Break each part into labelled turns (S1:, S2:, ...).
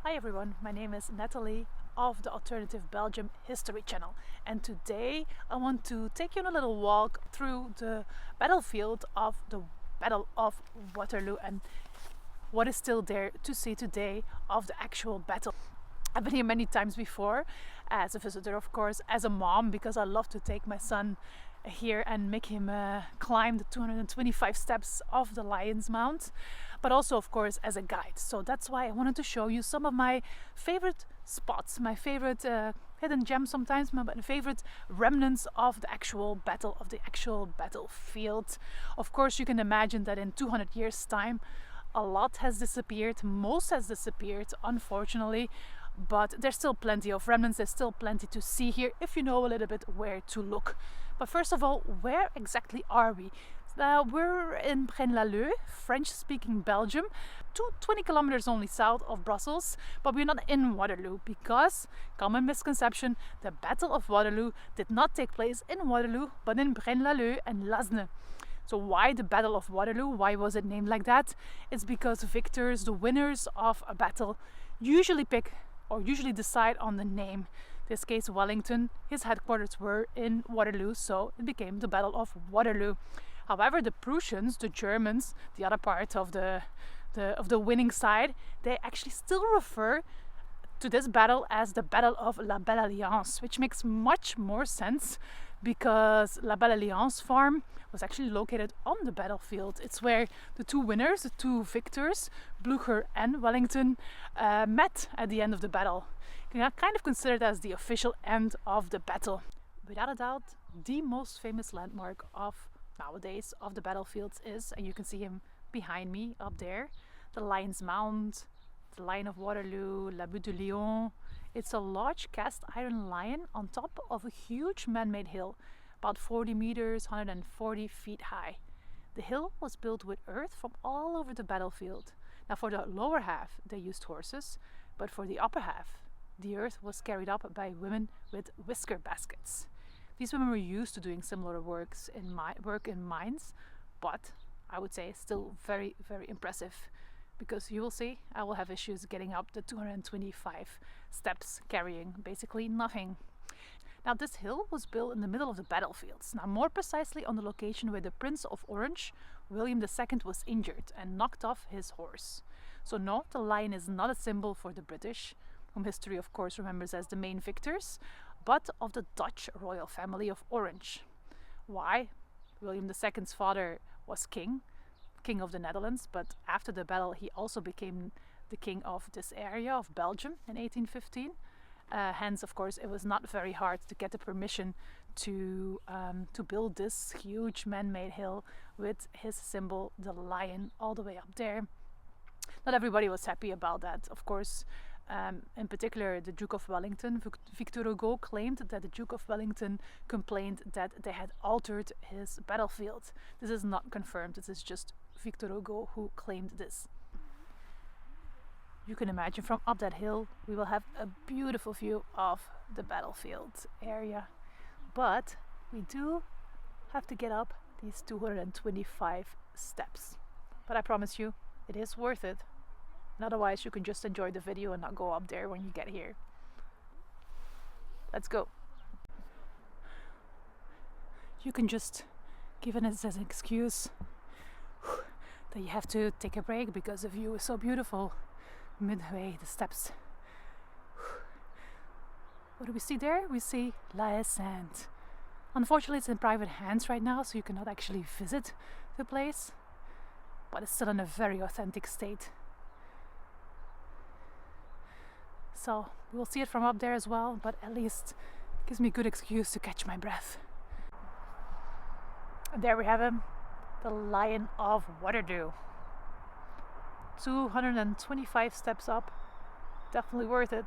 S1: Hi everyone, my name is Natalie of the Alternative Belgium History Channel, and today I want to take you on a little walk through the battlefield of the Battle of Waterloo and what is still there to see today of the actual battle. I've been here many times before as a visitor, of course, as a mom, because I love to take my son here and make him climb the 225 steps of the Lion's Mount, but also of course as a guide. So that's why I wanted to show you some of my favorite spots, my favorite hidden gems, sometimes my favorite remnants of the actual battle, of the actual battlefield. Of course, you can imagine that in 200 years time a lot has disappeared, most has disappeared, unfortunately, but there's still plenty of remnants, there's still plenty to see here if you know a little bit where to look. But first of all, where exactly are we? We're in Braine-l'Alleud, French-speaking Belgium, 20 kilometers only south of Brussels, but we're not in Waterloo because, common misconception, the Battle of Waterloo did not take place in Waterloo, but in Braine-l'Alleud and Lasne. So why the Battle of Waterloo? Why was it named like that? It's because victors, the winners of a battle, usually decide on the name. In this case, Wellington, his headquarters were in Waterloo, so it became the Battle of Waterloo. However, the Prussians, the Germans, the other part of the winning side, they actually still refer to this battle as the Battle of La Belle Alliance, which makes much more sense because La Belle Alliance farm was actually located on the battlefield. It's where the two winners, the two victors, Blücher and Wellington, met at the end of the battle. You can kind of consider it as the official end of the battle. Without a doubt, the most famous landmark of nowadays of the battlefields is, and you can see him behind me up there, the Lion's Mount, the Lion of Waterloo, La Butte de Lion. It's a large cast iron lion on top of a huge man-made hill, about 40 meters, 140 feet high. The hill was built with earth from all over the battlefield. Now for the lower half they used horses, but for the upper half the earth was carried up by women with whisker baskets. These women were used to doing similar work in mines, but I would say still very, very impressive, because you will see I will have issues getting up the 225 steps carrying basically nothing. Now this hill was built in the middle of the battlefields, now more precisely on the location where the Prince of Orange, William II, was injured and knocked off his horse. So no, the lion is not a symbol for the British, whom history of course remembers as the main victors, but of the Dutch royal family of Orange. Why? William II's father was king of the Netherlands, but after the battle he also became the king of this area of Belgium in 1815. Hence, of course, it was not very hard to get the permission to build this huge man-made hill with his symbol, the lion, all the way up there. Not everybody was happy about that, of course. In particular, the Duke of Wellington, Victor Hugo, claimed that the Duke of Wellington complained that they had altered his battlefield. This is not confirmed, this is just Victor Hugo who claimed this. You can imagine from up that hill we will have a beautiful view of the battlefield area, but we do have to get up these 225 steps. But I promise you, it is worth it. And otherwise you can just enjoy the video and not go up there when you get here. Let's go. You can just give it as an excuse that you have to take a break because the view is so beautiful. Midway the steps. What do we see there? We see Haye Sainte. Unfortunately it's in private hands right now, so you cannot actually visit the place, but it's still in a very authentic state. So we'll see it from up there as well, but at least it gives me a good excuse to catch my breath. And there we have him, the Lion of Waterloo. 225 steps up, definitely worth it.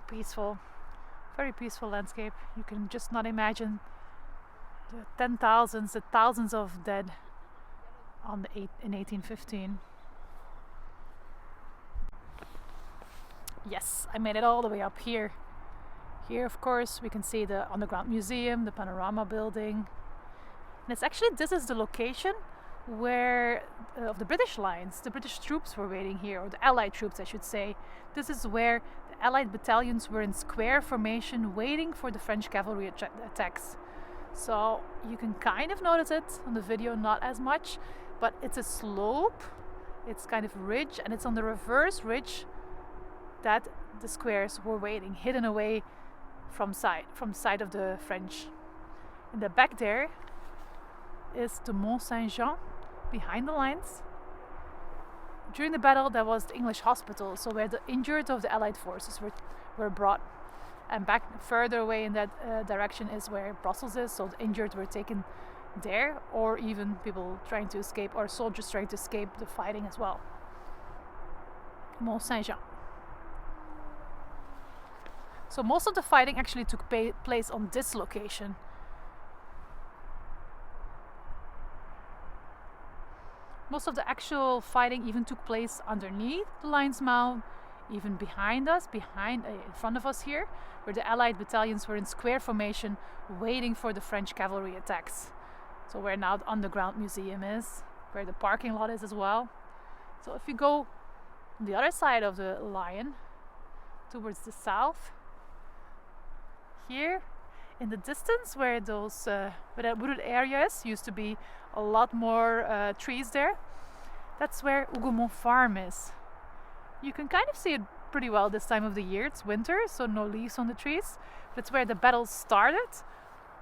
S1: Peaceful, very peaceful landscape. You can just not imagine the the thousands of dead in 1815. Yes, I made it all the way up here. Here, of course, we can see the underground museum, the panorama building. And it's actually, this is the location where of the British lines, the British troops were waiting here, or the Allied troops I should say. This is where the Allied battalions were in square formation waiting for the French cavalry attacks. So you can kind of notice it on the video, not as much, but it's a slope, it's kind of ridge, and it's on the reverse ridge that the squares were waiting, hidden away from sight of the French. In the back there is the Mont Saint-Jean, behind the lines. During the battle there was the English hospital, so where the injured of the Allied forces were brought. And back further away in that direction is where Brussels is, so the injured were taken there, or even people trying to escape, or soldiers trying to escape the fighting as well. Mont Saint-Jean. So most of the fighting actually took place on this location. Most of the actual fighting even took place underneath the line's mouth, even behind us, in front of us here, where the Allied battalions were in square formation waiting for the French cavalry attacks. So where now the underground museum is, where the parking lot is as well. So if you go on the other side of the line, towards the south, here in the distance where those where that wooded area is, used to be a lot more trees there. That's where Hougoumont farm is. You can kind of see it pretty well this time of the year. It's winter, so no leaves on the trees. But it's where the battle started,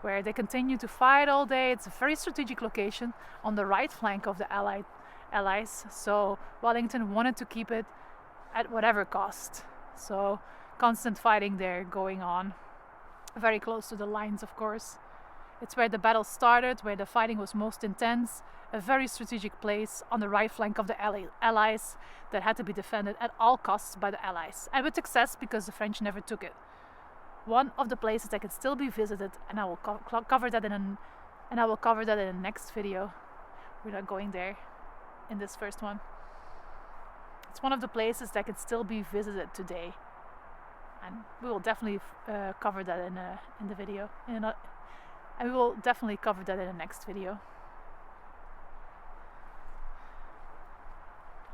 S1: where they continue to fight all day. It's a very strategic location on the right flank of the Allies. So Wellington wanted to keep it at whatever cost. So constant fighting there going on. Very close to the lines, of course. It's where the battle started, where the fighting was most intense. A very strategic place on the right flank of the Allies that had to be defended at all costs by the Allies. And with success, because the French never took it. One of the places that can still be visited, and I will cover that in the next video. We're not going there in this first one. It's one of the places that can still be visited today. And we will definitely cover that in the video. And we will definitely cover that in the next video.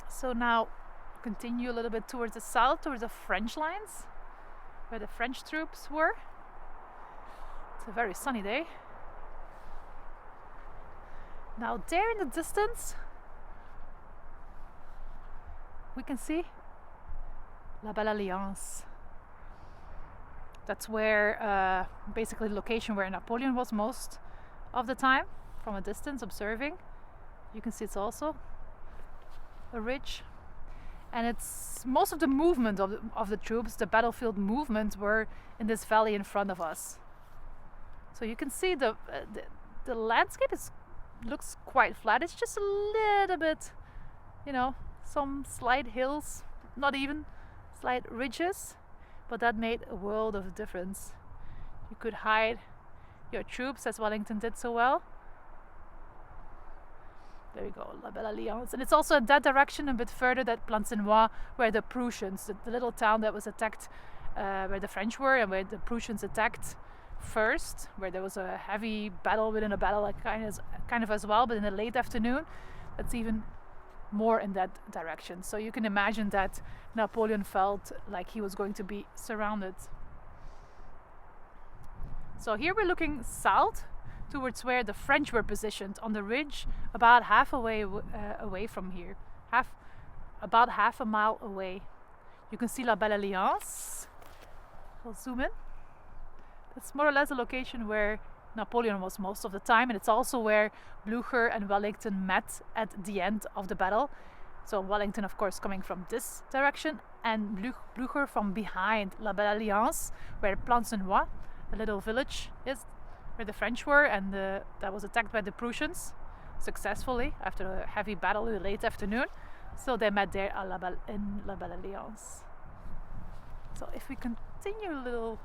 S1: So now continue a little bit towards the south, towards the French lines, where the French troops were. It's a very sunny day. Now there in the distance we can see La Belle Alliance. That's where basically the location where Napoleon was most of the time, from a distance observing. You can see it's also a ridge, and it's most of the movement of the troops, the battlefield movement, were in this valley in front of us. So you can see the landscape looks quite flat. It's just a little bit, some slight hills, not even slight ridges. But that made a world of difference. You could hide your troops, as Wellington did so well. There you go, La Belle Alliance. And it's also in that direction, a bit further, that Plancenoit, where the Prussians, the little town that was attacked, where the French were, and where the Prussians attacked first, where there was a heavy battle within a battle, like kind of as well, but in the late afternoon. That's even more in that direction. So you can imagine that Napoleon felt like he was going to be surrounded. So here we're looking south towards where the French were positioned on the ridge, about half away from here, about half a mile away. You can see La Belle Alliance. I'll zoom in. That's more or less a location where Napoleon was most of the time, and it's also where Blücher and Wellington met at the end of the battle. So Wellington, of course, coming from this direction, and Blücher from behind La Belle Alliance, where Plancenoit, a little village, is, where the French were, and that was attacked by the Prussians successfully after a heavy battle in the late afternoon. So they met there in La Belle Alliance. So if we continue a little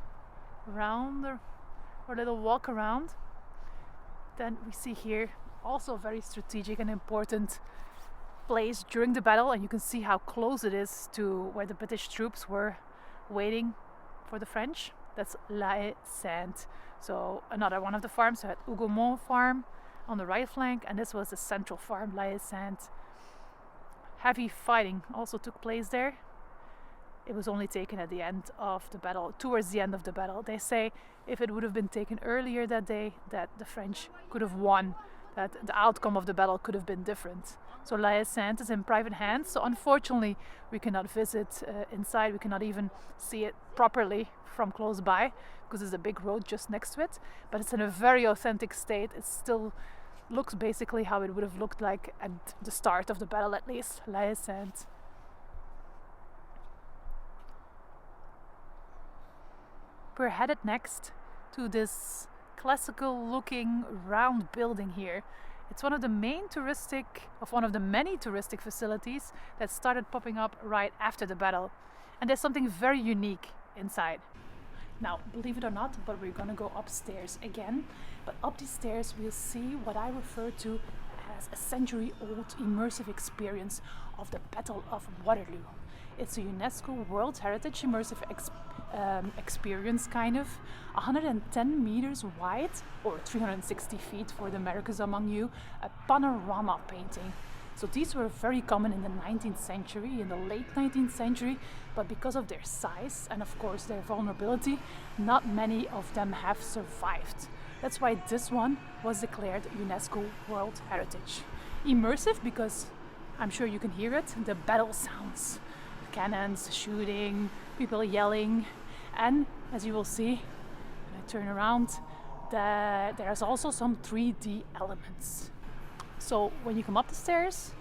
S1: round or a little walk around, then we see here also a very strategic and important place during the battle, and you can see how close it is to where the British troops were waiting for the French. That's Haye Sainte. So another one of the farms, so at Hougoumont farm, on the right flank, and this was the central farm, Haye Sainte. Heavy fighting also took place there. It was only taken at the end of the battle, towards the end of the battle. They say if it would have been taken earlier that day, that the French could have won, that the outcome of the battle could have been different. So Haye Sainte is in private hands, so unfortunately we cannot visit inside, we cannot even see it properly from close by, because there's a big road just next to it, but it's in a very authentic state. It still looks basically how it would have looked like at the start of the battle, at least, Haye Sainte. We're headed next to this classical looking round building here. It's one of the many touristic facilities that started popping up right after the battle. And there's something very unique inside. Now, believe it or not, but we're gonna go upstairs again. But up these stairs we'll see what I refer to as a century-old immersive experience of the Battle of Waterloo. It's a UNESCO World Heritage immersive experience, kind of 110 meters wide, or 360 feet for the Americans among you, a panorama painting. So these were very common in the 19th century, in the late 19th century, but because of their size and of course their vulnerability, not many of them have survived. That's why this one was declared UNESCO World Heritage. Immersive because, I'm sure you can hear it, the battle sounds. Cannons, shooting, people yelling, and as you will see when I turn around, there's also some 3D elements. So when you come up the stairs,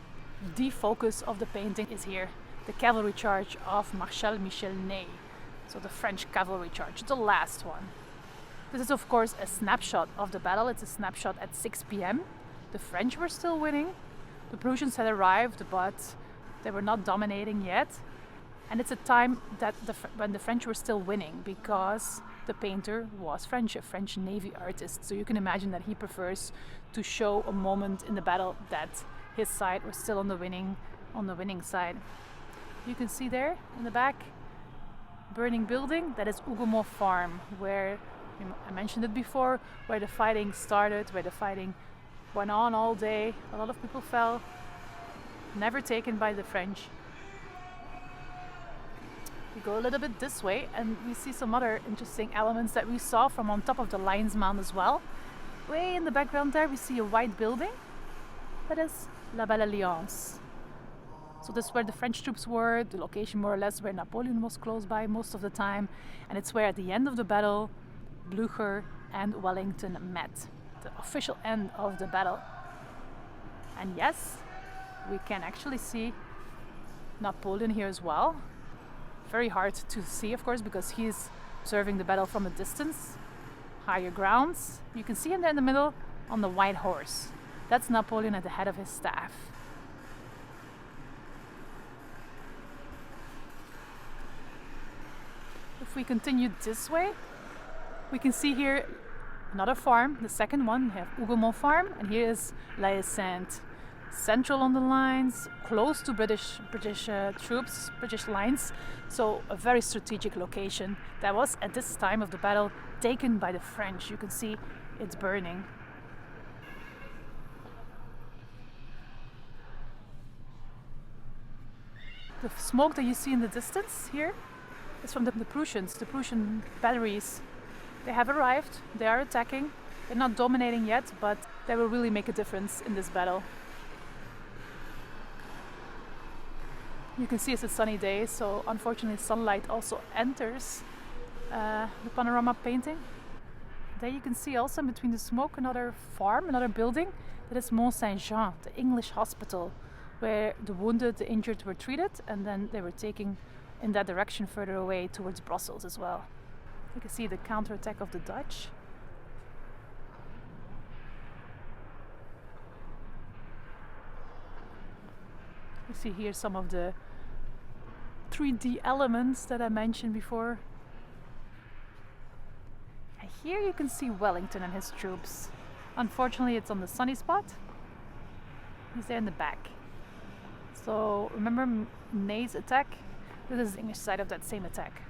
S1: the focus of the painting is here, the cavalry charge of Marshal Michel Ney, so the French cavalry charge, the last one. This is of course a snapshot of the battle. It's a snapshot at 6 p.m. The French were still winning, the Prussians had arrived, but they were not dominating yet. And it's a time that when the French were still winning, because the painter was French, a French Navy artist. So you can imagine that he prefers to show a moment in the battle that his side was still on the winning side. You can see there in the back, burning building, that is Hougoumont farm, where I mentioned it before, where the fighting started, where the fighting went on all day. A lot of people fell, never taken by the French. We go a little bit this way and we see some other interesting elements that we saw from on top of the Lion's Mound as well. Way in the background there we see a white building. That is La Belle Alliance. So this is where the French troops were, the location more or less where Napoleon was close by most of the time. And it's where at the end of the battle, Blücher and Wellington met. The official end of the battle. And yes, we can actually see Napoleon here as well. Very hard to see, of course, because he's observing the battle from a distance, higher grounds. You can see him there in the middle on the white horse. That's Napoleon at the head of his staff. If we continue this way, we can see here another farm, the second one. We have Hougoumont farm, and here is Haye Sainte. Central on the lines, close to British troops, British lines. So a very strategic location that was at this time of the battle taken by the French. You can see it's burning. The smoke that you see in the distance here is from the Prussians, the Prussian batteries. They have arrived, they are attacking. They're not dominating yet, but they will really make a difference in this battle. You can see it's a sunny day, so unfortunately sunlight also enters the panorama painting. There you can see also in between the smoke another farm, another building. That is Mont Saint-Jean, the English hospital, where the wounded, the injured were treated, and then they were taken in that direction further away towards Brussels as well. You can see the counterattack of the Dutch. You see here some of the 3D elements that I mentioned before. And here you can see Wellington and his troops. Unfortunately, it's on the sunny spot. He's there in the back. So remember Ney's attack? This is the English side of that same attack.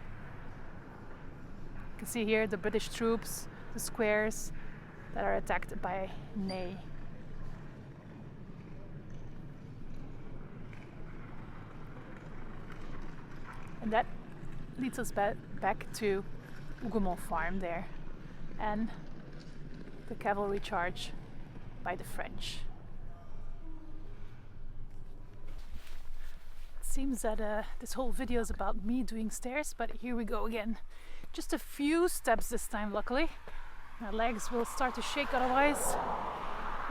S1: You can see here the British troops, the squares that are attacked by Ney. And that leads us back to Hougoumont farm there and the cavalry charge by the French. It seems that this whole video is about me doing stairs, but here we go again. Just a few steps this time, luckily. My legs will start to shake otherwise.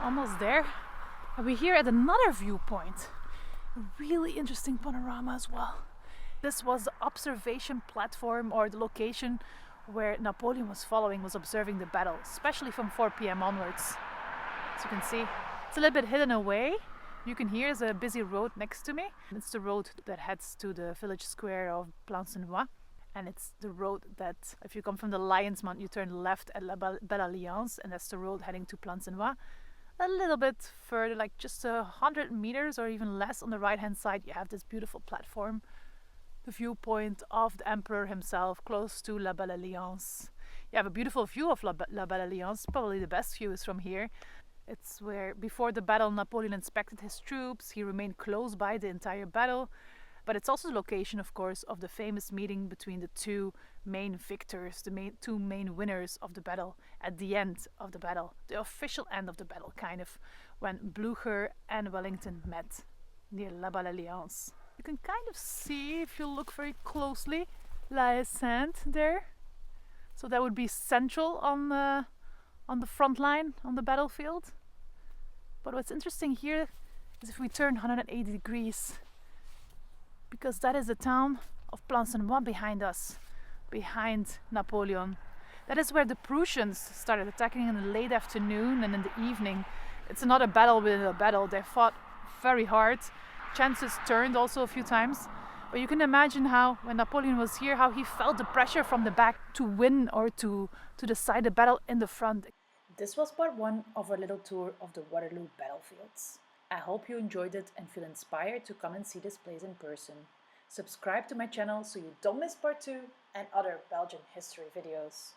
S1: Almost there. And we're here at another viewpoint. A really interesting panorama as well. This was the observation platform, or the location where Napoleon was observing the battle, especially from 4 p.m. onwards. As you can see, it's a little bit hidden away. You can hear there's a busy road next to me. It's the road that heads to the village square of Plancenoit. And it's the road that, if you come from the Lion's Mount, you turn left at La Belle Alliance, and that's the road heading to Plancenoit. A little bit further, like just 100 meters or even less on the right hand side, you have this beautiful platform. The viewpoint of the emperor himself, close to La Belle Alliance. You have a beautiful view of La Belle Alliance. Probably the best view is from here. It's where, before the battle, Napoleon inspected his troops. He remained close by the entire battle. But it's also the location, of course, of the famous meeting between the two main victors, the two main winners of the battle, at the end of the battle, the official end of the battle, kind of, when Blücher and Wellington met near La Belle Alliance. You can kind of see, if you look very closely, Haye Sainte there. So that would be central on the front line, on the battlefield. But what's interesting here is if we turn 180 degrees, because that is the town of Plancenoit behind us, behind Napoleon. That is where the Prussians started attacking in the late afternoon and in the evening. It's another battle within a battle. They fought very hard. Chances turned also a few times. But you can imagine how, when Napoleon was here, how he felt the pressure from the back to win or to decide the battle in the front. This was part 1 of our little tour of the Waterloo battlefields. I hope you enjoyed it and feel inspired to come and see this place in person. Subscribe to my channel so you don't miss part 2 and other Belgian history videos.